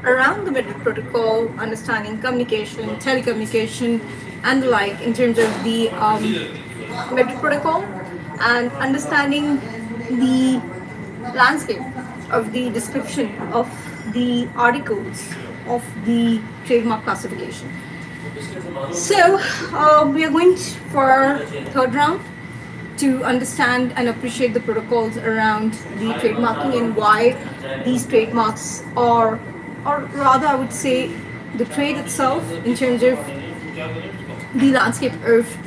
around the Madrid protocol, understanding communication, telecommunication, and the like in terms of the Madrid protocol, and understanding the landscape of the description of the articles of the trademark classification. So we are going for our third round to understand and appreciate the protocols around the trademarking and why these trademarks are, or rather I would say the trade itself in terms of the landscape of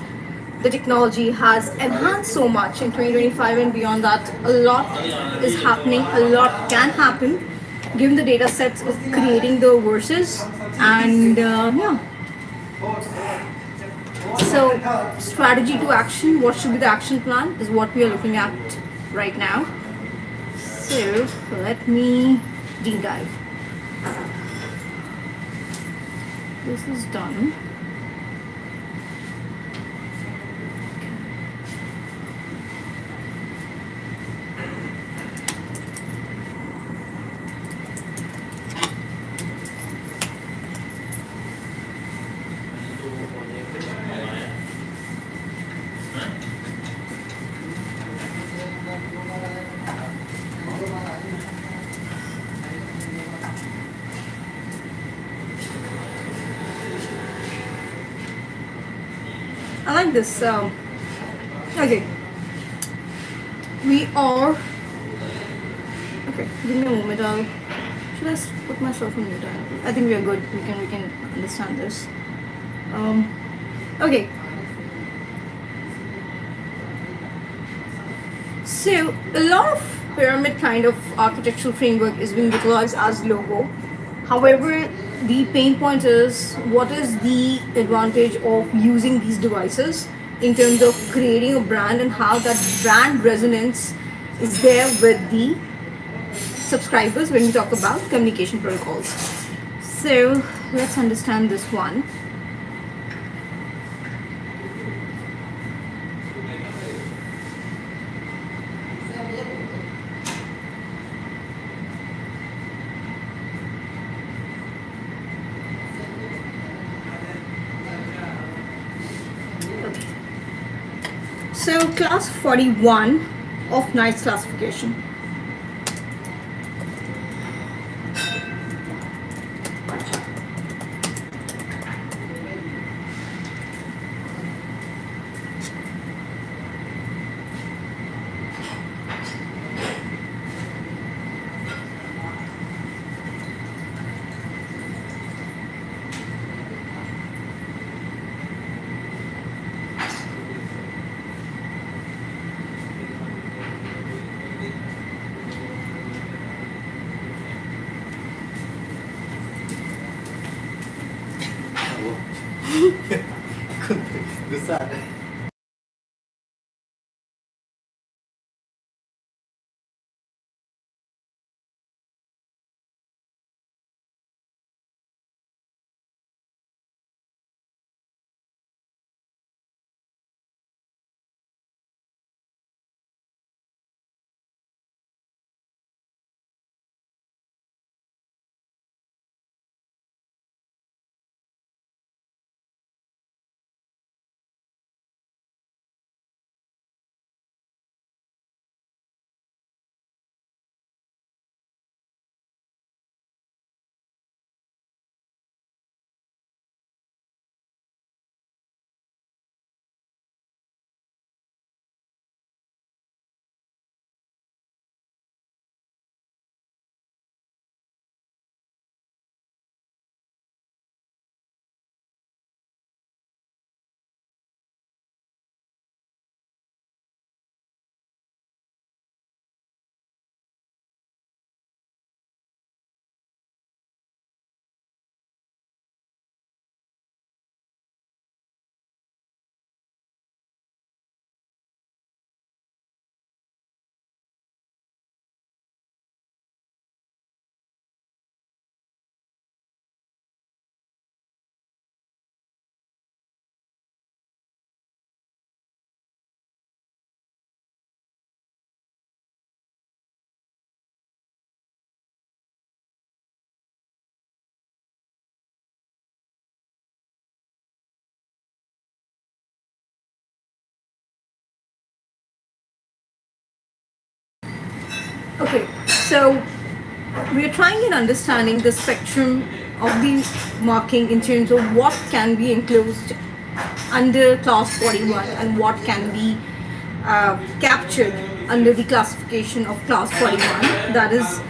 the technology has enhanced so much in 2025 and beyond that. A lot is happening, a lot can happen given the data sets of creating the verses and yeah. So strategy to action, what should be the action plan is what we are looking at right now. So let me deep dive. This is done. I like this. Okay. We are. Okay, give me a moment. Should I put myself on mute? I think we are good. We can understand this. Okay. So a lot of pyramid kind of architectural framework is being utilized as logo. However, the pain point is what is the advantage of using these devices in terms of creating a brand and how that brand resonance is there with the subscribers when we talk about communication protocols. So let's understand this one. So class 41 of NICE classification. Besar. Okay, so we are trying in understanding the spectrum of the marking in terms of what can be enclosed under class 41 and what can be captured under the classification of class 41, that is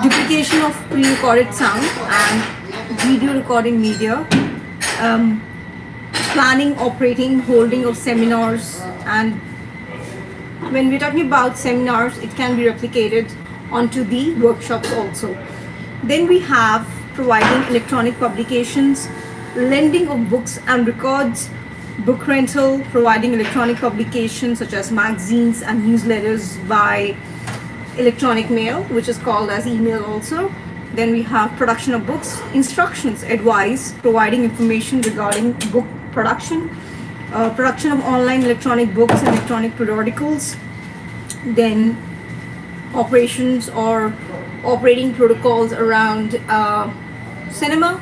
duplication of pre-recorded sound and video recording media, planning, operating, holding of seminars, and when we're talking about seminars, it can be replicated onto the workshops also. Then we have providing electronic publications, lending of books and records, book rental, providing electronic publications such as magazines and newsletters by electronic mail, which is called as email also. Then we have production of books, instructions, advice, providing information regarding book production, production of online electronic books and electronic periodicals, then operations or operating protocols around cinema.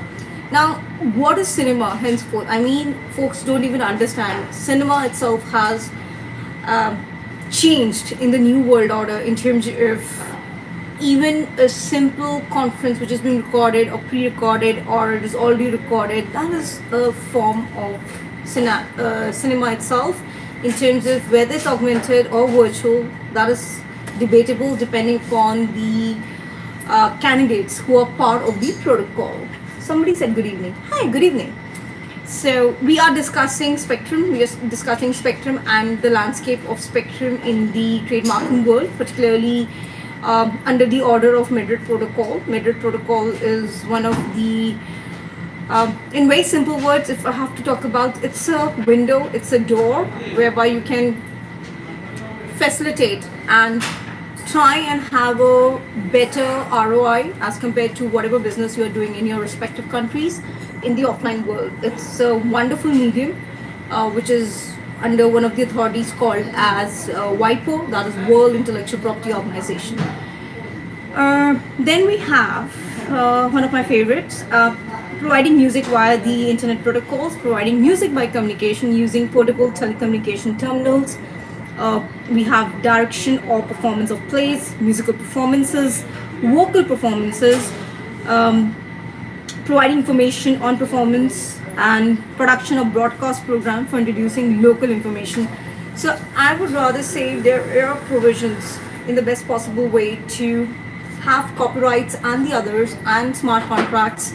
Now, what is cinema henceforth? I mean, folks don't even understand. Cinema itself has changed in the new world order in terms of even a simple conference which has been recorded or pre-recorded or it is already recorded, that is a form of cinema itself. In terms of whether it's augmented or virtual, that is debatable depending upon the candidates who are part of the protocol. Somebody said good evening. Hi, good evening. So we are discussing spectrum. We are discussing spectrum and the landscape of spectrum in the trademarking world, particularly under the order of Madrid Protocol. Madrid Protocol is one of the, in very simple words, if I have to talk about, it's a window, it's a door whereby you can facilitate and try and have a better ROI as compared to whatever business you are doing in your respective countries in the offline world. It's a wonderful medium which is under one of the authorities called as WIPO, that is World Intellectual Property Organization. Then we have one of my favorites, providing music via the internet protocols, providing music by communication using portable telecommunication terminals. We have direction or performance of plays, musical performances, vocal performances, providing information on performance and production of broadcast program for introducing local information. So I would rather say there are provisions in the best possible way to have copyrights and the others and smart contracts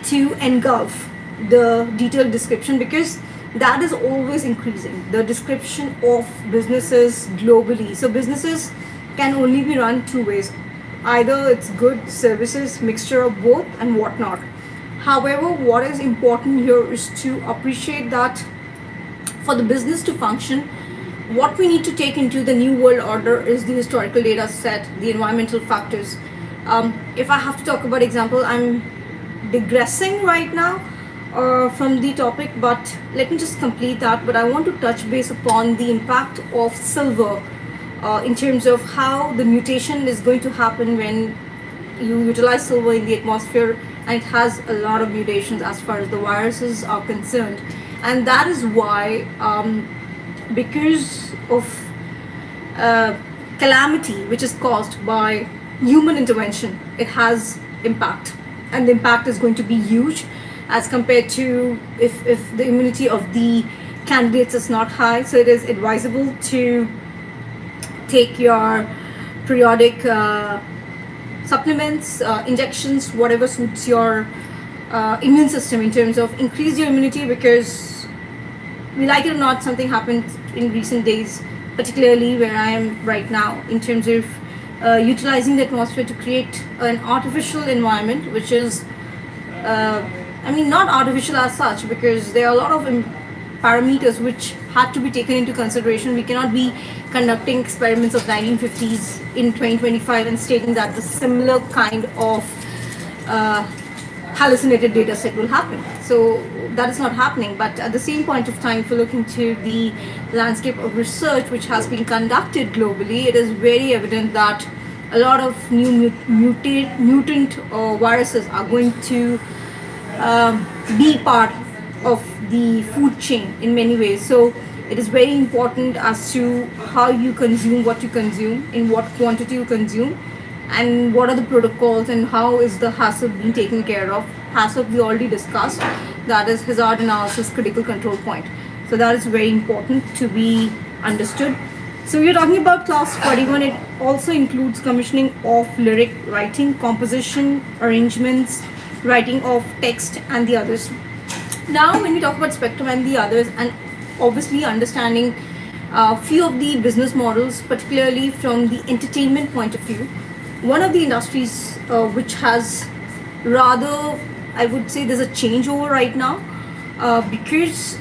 to engulf the detailed description, because that is always increasing, the description of businesses globally. So businesses can only be run two ways. Either it's good services, mixture of both and whatnot. However, what is important here is to appreciate that for the business to function, what we need to take into the new world order is the historical data set, the environmental factors. If I have to talk about example, I'm digressing right now from the topic, but let me just complete that. But I want to touch base upon the impact of silver in terms of how the mutation is going to happen when you utilize silver in the atmosphere, and it has a lot of mutations as far as the viruses are concerned. And that is why because of calamity which is caused by human intervention, it has impact, and the impact is going to be huge as compared to if the immunity of the candidates is not high. So it is advisable to take your periodic supplements, injections, whatever suits your immune system in terms of increase your immunity, because we like it or not, something happened in recent days, particularly where I am right now, in terms of utilizing the atmosphere to create an artificial environment, which is I mean, not artificial as such, because there are a lot of parameters which had to be taken into consideration. We cannot be conducting experiments of 1950s in 2025 and stating that the similar kind of hallucinated data set will happen. So that is not happening. But at the same point of time, if you look into the landscape of research which has been conducted globally, it is very evident that a lot of new mutant viruses are going to be part of the food chain in many ways. So it is very important as to how you consume what you consume, in what quantity you consume, and what are the protocols and how is the HACCP being taken care of. HACCP we already discussed, that is hazard analysis critical control point. So that is very important to be understood. So we're talking about class 41. It also includes commissioning of lyric writing, composition, arrangements, writing of text, and the others. Now, when we talk about spectrum and the others, and obviously understanding a few of the business models, particularly from the entertainment point of view, one of the industries which has rather, I would say, there's a changeover right now because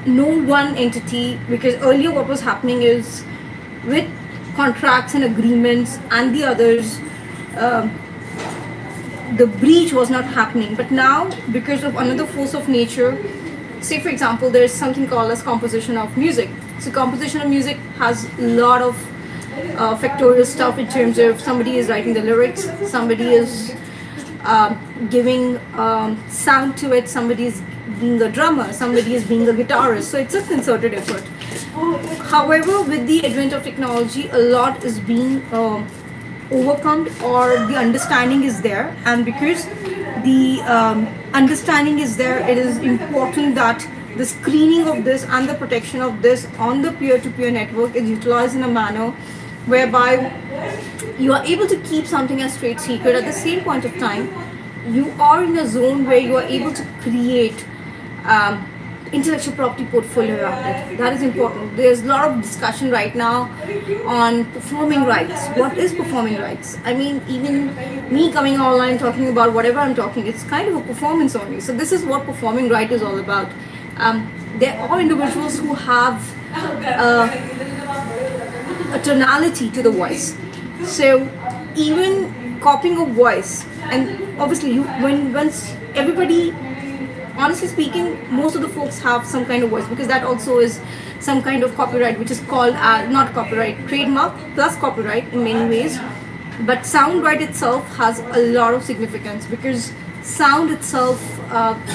no one entity, because earlier what was happening is with contracts and agreements and the others, the breach was not happening. But now, because of another force of nature, say for example, there's something called as composition of music. So composition of music has a lot of factorial stuff in terms of somebody is writing the lyrics, somebody is giving sound to it, somebody is being a drummer, somebody is being a guitarist. So it's a concerted effort. However, with the advent of technology, a lot is being overcome, or the understanding is there, and because the understanding is there, it is important that the screening of this and the protection of this on the peer-to-peer network is utilized in a manner whereby you are able to keep something as trade secret. At the same point of time, you are in a zone where you are able to create intellectual property portfolio around it. That is important. There's a lot of discussion right now on performing rights. What is performing rights? I mean, even me coming online talking about whatever I'm talking, it's kind of a performance only. So this is what performing right is all about. There are individuals who have a tonality to the voice. So even copying a voice, and obviously you once everybody, honestly speaking, most of the folks have some kind of voice, because that also is some kind of copyright, which is called not copyright, trademark plus copyright in many ways. But sound right itself has a lot of significance, because sound itself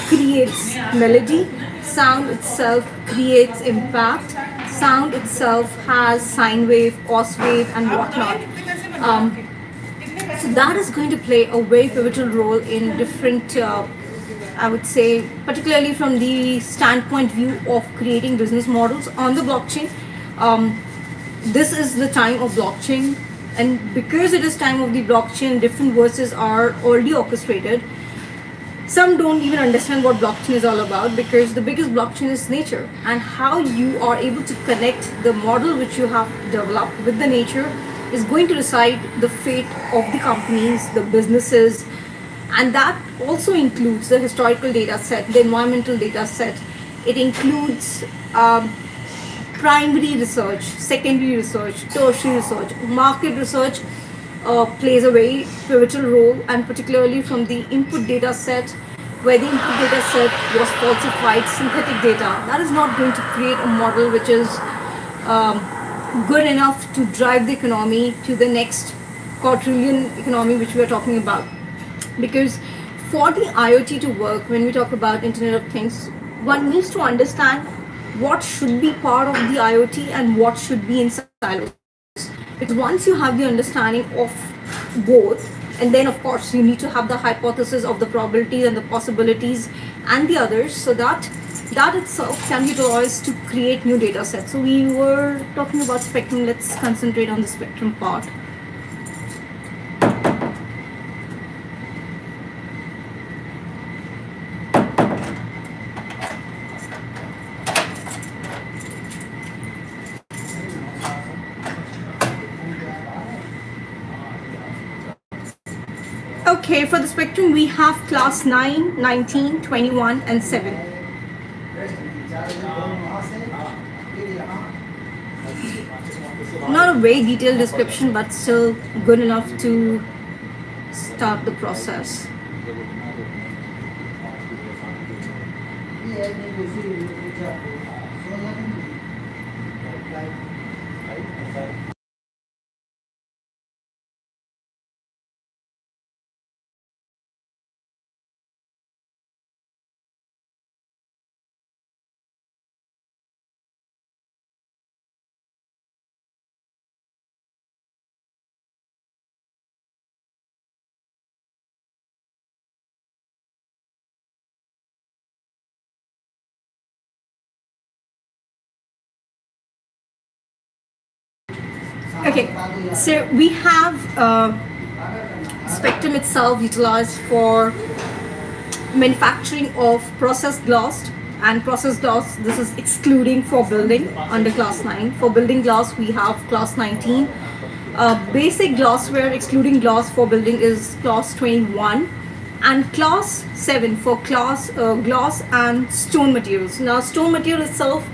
creates melody, sound itself creates impact, sound itself has sine wave, cos wave, and whatnot. So that is going to play a very pivotal role in different, I would say, particularly from the standpoint view of creating business models on the blockchain. This is the time of blockchain, and because it is time of the blockchain, different verses are already orchestrated. Some don't even understand what blockchain is all about, because the biggest blockchain is nature, and how you are able to connect the model which you have developed with the nature is going to decide the fate of the companies, the businesses, and that also includes the historical data set, the environmental data set. It includes primary research, secondary research, tertiary research, market research plays a very pivotal role, and particularly from the input data set, where the input data set was falsified synthetic data. That is not going to create a model which is good enough to drive the economy to the next quadrillion economy which we are talking about. Because for the IoT to work, when we talk about Internet of Things, one needs to understand what should be part of the IoT and what should be in silos. Because once you have the understanding of both, and then of course you need to have the hypothesis of the probabilities and the possibilities and the others, so that itself can be utilized to create new data sets. So we were talking about spectrum. Let's concentrate on the spectrum part. Okay, for the spectrum, we have class 9, 19, 21, and 7. Not a very detailed description, but still good enough to start the process. Okay, so we have Spectrum itself utilized for manufacturing of processed glass, and processed glass, this is excluding for building under class 9. For building glass we have class 19. Basic glassware excluding glass for building is class 21, and class 7 for glass and stone materials. Now stone material itself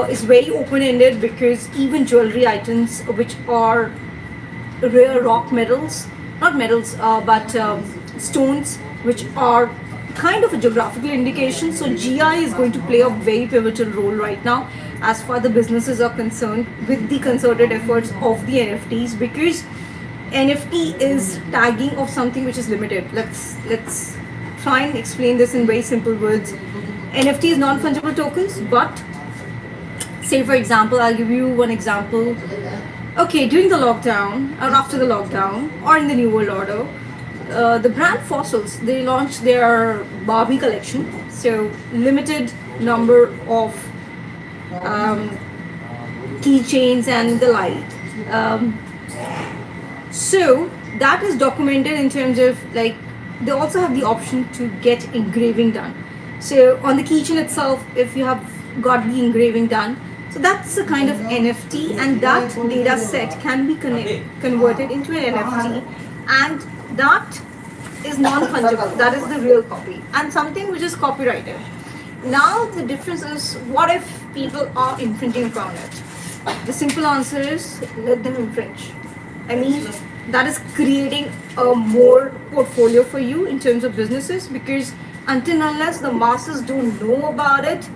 is very open-ended, because even jewelry items which are rare rock metals, not metals, but stones, which are kind of a geographical indication. So GI is going to play a very pivotal role right now as far the businesses are concerned, with the concerted efforts of the NFTs, because NFT is tagging of something which is limited. Let's try and explain this in very simple words. NFT is non-fungible tokens, but say for example, I'll give you one example. Okay, during the lockdown, or after the lockdown, or in the New World Order, the brand Fossils, they launched their Barbie collection. So limited number of keychains and the like. So that is documented in terms of, like, they also have the option to get engraving done. So on the keychain itself, if you have got the engraving done, so that's a kind of NFT, and that data set can be converted into an NFT, and that is non-fungible. That is the real copy, and something which is copyrighted. Now the difference is, what if people are infringing upon it? The simple answer is, let them infringe. I mean, that is creating a more portfolio for you in terms of businesses, because until and unless the masses don't know about it,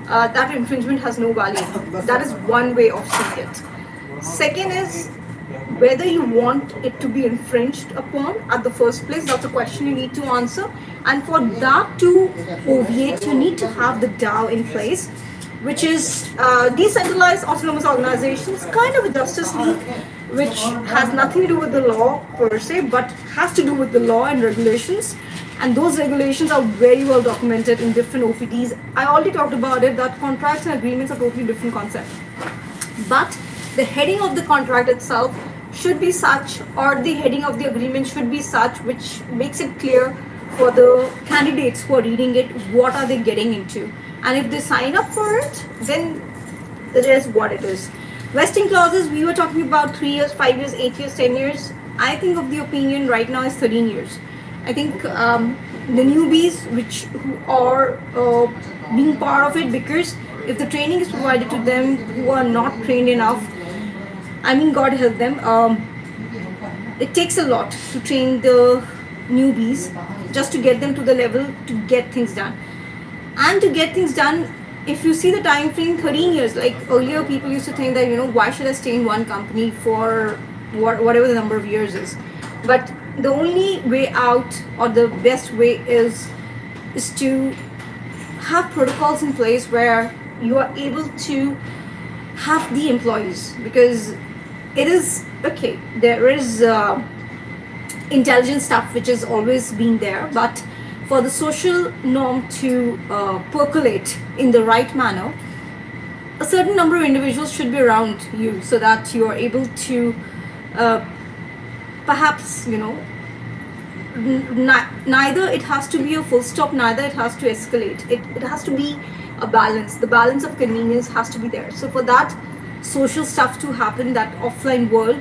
that infringement has no value. That is one way of seeing it. Second is, whether you want it to be infringed upon at the first place, that's a question you need to answer. And for that to obviate, you need to have the DAO in place, which is decentralized autonomous organizations, kind of a justice league, which has nothing to do with the law per se, but has to do with the law and regulations. And those regulations are very well documented in different OPDs. I already talked about it, that contracts and agreements are totally different concept. But the heading of the contract itself should be such, or the heading of the agreement should be such, which makes it clear for the candidates who are reading it, what are they getting into. And if they sign up for it, then it is what it is. Vesting clauses, we were talking about 3 years, 5 years, 8 years, 10 years. I think of the opinion right now is 13 years. I think the newbies who are being part of it, because if the training is provided to them who are not trained enough, I mean, God help them. It takes a lot to train the newbies just to get them to the level to get things done. And to get things done, if you see the time frame, 13 years, like earlier people used to think that, why should I stay in one company for whatever the number of years is. But the only way out, or the best way is to have protocols in place where you are able to have the employees, because it is okay, there is intelligent stuff which is always been there, but for the social norm to percolate in the right manner, a certain number of individuals should be around you, so that you are able to perhaps, neither it has to be a full stop, neither it has to escalate. It has to be a balance. The balance of convenience has to be there. So for that social stuff to happen, that offline world,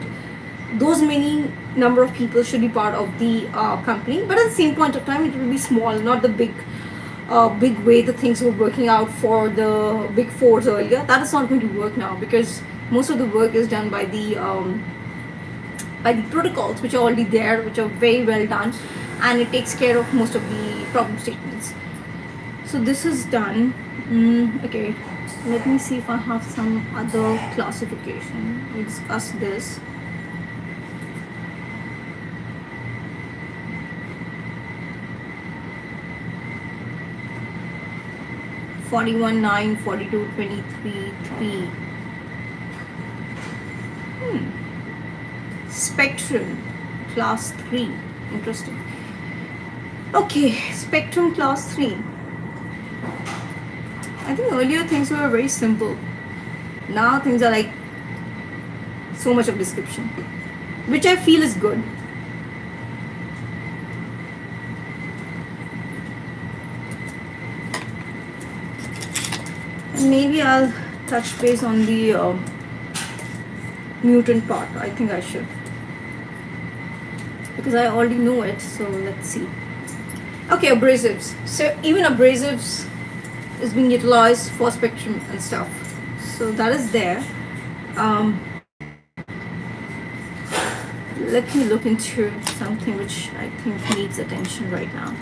those many number of people should be part of the company. But at the same point of time, it will be small, not the big way the things were working out for the big fours earlier. That is not going to work now, because most of the work is done by the protocols which are already there, which are very well done, and it takes care of most of the problem statements. So this is done. Okay, let me see if I have some other classification. We discuss this. (41, 9, 42, 23, 3). Spectrum class 3. Interesting. Okay, spectrum class 3. I think earlier things were very simple. Now things are like so much of description, which I feel is good. And maybe I'll touch base on the mutant part. I think I should, because I already know it. So let's see. Okay, abrasives. So even abrasives is being utilized for spectrum and stuff. So that is there. Let me look into something which I think needs attention right now.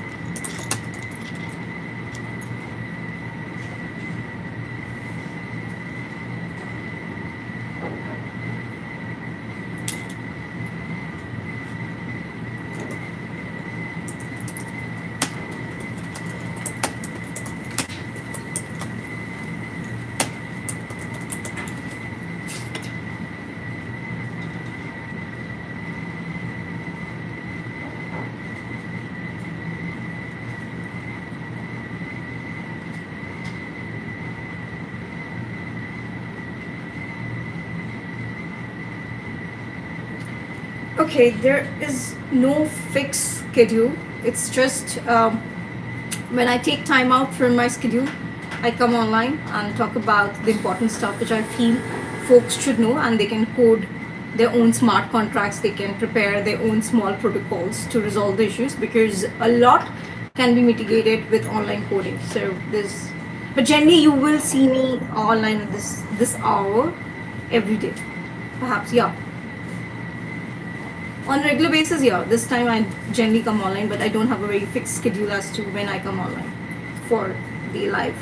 Okay, there is no fixed schedule. It's just when I take time out from my schedule, I come online and talk about the important stuff which I feel folks should know, and they can code their own smart contracts. They can prepare their own small protocols to resolve the issues, because a lot can be mitigated with online coding. So but generally you will see me online at this hour every day, perhaps, yeah. On a regular basis, yeah. This time I generally come online, but I don't have a very fixed schedule as to when I come online for the live.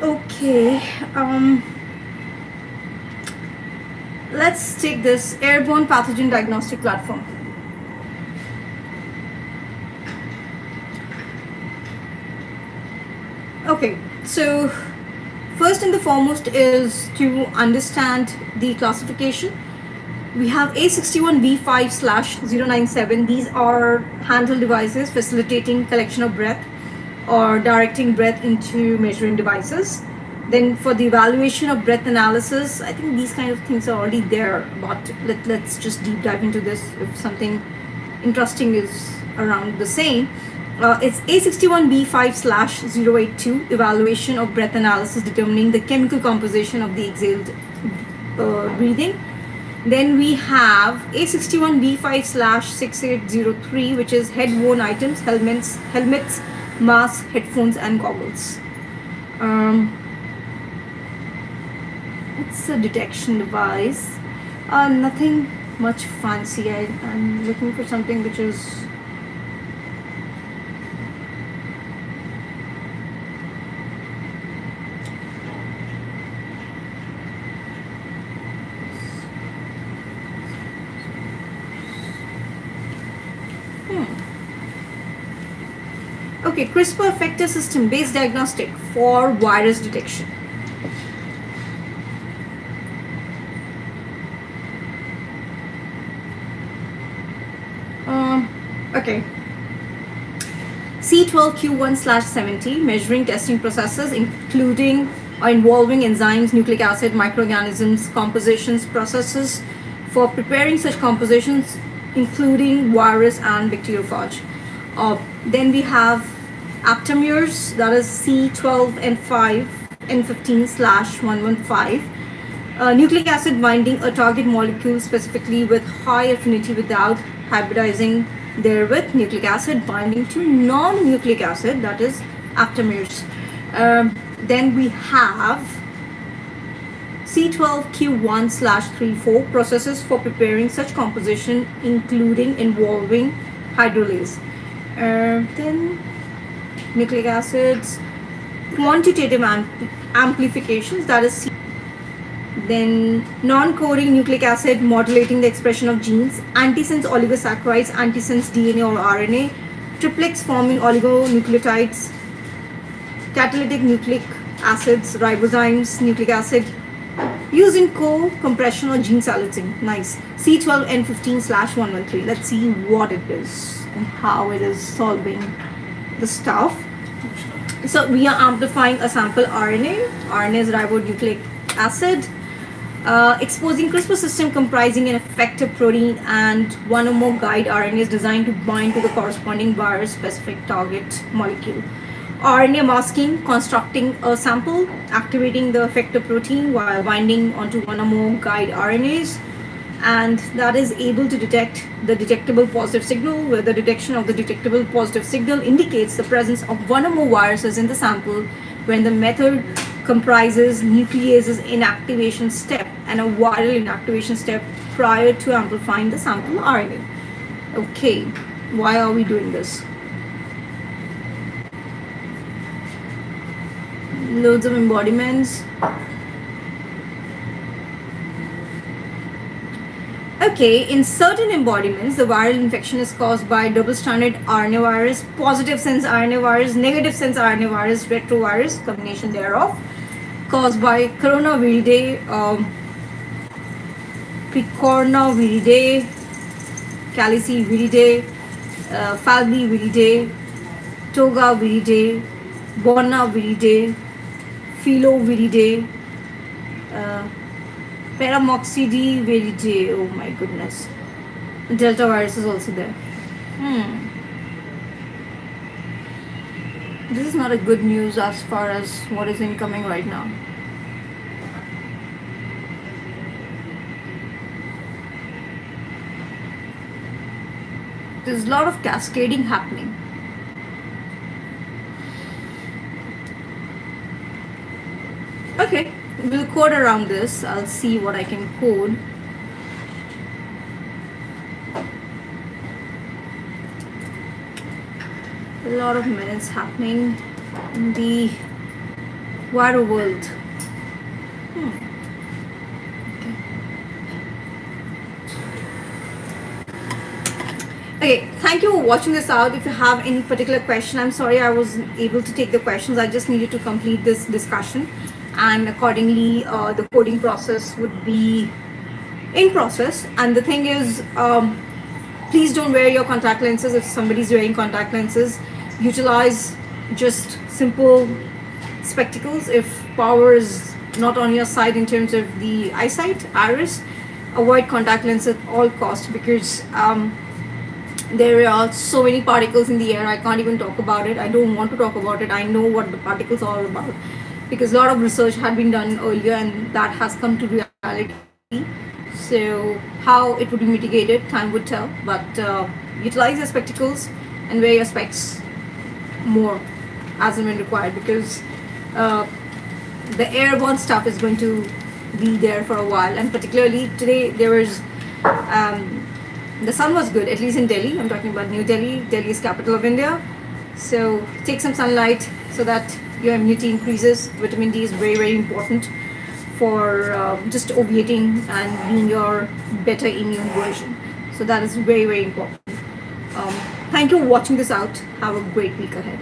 Okay, let's take this Airborne pathogen diagnostic platform. Okay, so first and the foremost is to understand the classification. We have A61V5/097. These are handheld devices facilitating collection of breath or directing breath into measuring devices. Then for the evaluation of breath analysis, I think these kind of things are already there, but let's just deep dive into this if something interesting is around the same. It's A61B5/082, evaluation of breath analysis determining the chemical composition of the exhaled breathing. Then we have A61B5/6803, which is head-worn items, helmets, masks, headphones, and goggles. It's a detection device. Nothing much fancy. I'm looking for something which is okay, CRISPR vector system based diagnostic for virus detection. Okay. C12Q1/70, measuring testing processes including or involving enzymes, nucleic acid, microorganisms, compositions, processes for preparing such compositions, including virus and bacteriophage. Then we have aptamers, that is C12N15/115. Nucleic acid binding a target molecule specifically with high affinity without hybridizing therewith, nucleic acid binding to non-nucleic acid, that is aptamers. Then we have C12Q1/34 processes for preparing such composition, including involving hydrolase. Then nucleic acids, quantitative amplifications, that is C. Then non-coding nucleic acid modulating the expression of genes, antisense oligosaccharides, antisense DNA or RNA, triplets forming oligonucleotides, catalytic nucleic acids, ribozymes, nucleic acid, used in co-compression or gene silencing. Nice. C12N15/113. Let's see what it is and how it is solving the stuff. So we are amplifying a sample RNA. RNA is ribonucleic acid. Exposing CRISPR system comprising an effector protein and one or more guide RNAs designed to bind to the corresponding virus-specific target molecule. RNA masking, constructing a sample, activating the effector protein while binding onto one or more guide RNAs, and that is able to detect the detectable positive signal, where the detection of the detectable positive signal indicates the presence of one or more viruses in the sample when the method comprises nucleases inactivation step and a viral inactivation step prior to amplifying the sample RNA. Okay, why are we doing this? Loads of embodiments. Okay, in certain embodiments, the viral infection is caused by double-stranded RNA virus, positive sense RNA virus, negative sense RNA virus, retrovirus, combination thereof, caused by coronaviridae, precornaviridae, caliciviridae, falbiviridae, togaviridae, bonaviridae, filoviridae, paramoxidiviridae. Oh my goodness. Delta virus is also there. This is not a good news as far as what is incoming right now. There's a lot of cascading happening. Okay, we'll code around this. I'll see what I can code. A lot of minutes happening in the wider world. Okay, thank you for watching this out. If you have any particular question, I'm sorry I wasn't able to take the questions. I just needed to complete this discussion, and accordingly the coding process would be in process. And the thing is, please don't wear your contact lenses. If somebody's wearing contact lenses, utilize just simple spectacles. If power is not on your side in terms of the eyesight, iris, avoid contact lenses at all costs, because there are so many particles in the air. I can't even talk about it. I don't want to talk about it. I know what the particles are all about, because a lot of research had been done earlier and that has come to reality. So how it would be mitigated, time would tell. But utilize your spectacles and wear your specs more as and when required, because the airborne stuff is going to be there for a while. And particularly today, there was the sun was good, at least in Delhi. I'm talking about New Delhi. Delhi is capital of India. So take some sunlight so that your immunity increases. Vitamin D is very, very important for just obviating and being your better immune version. So that is very, very important. Thank you for watching this out. Have a great week ahead.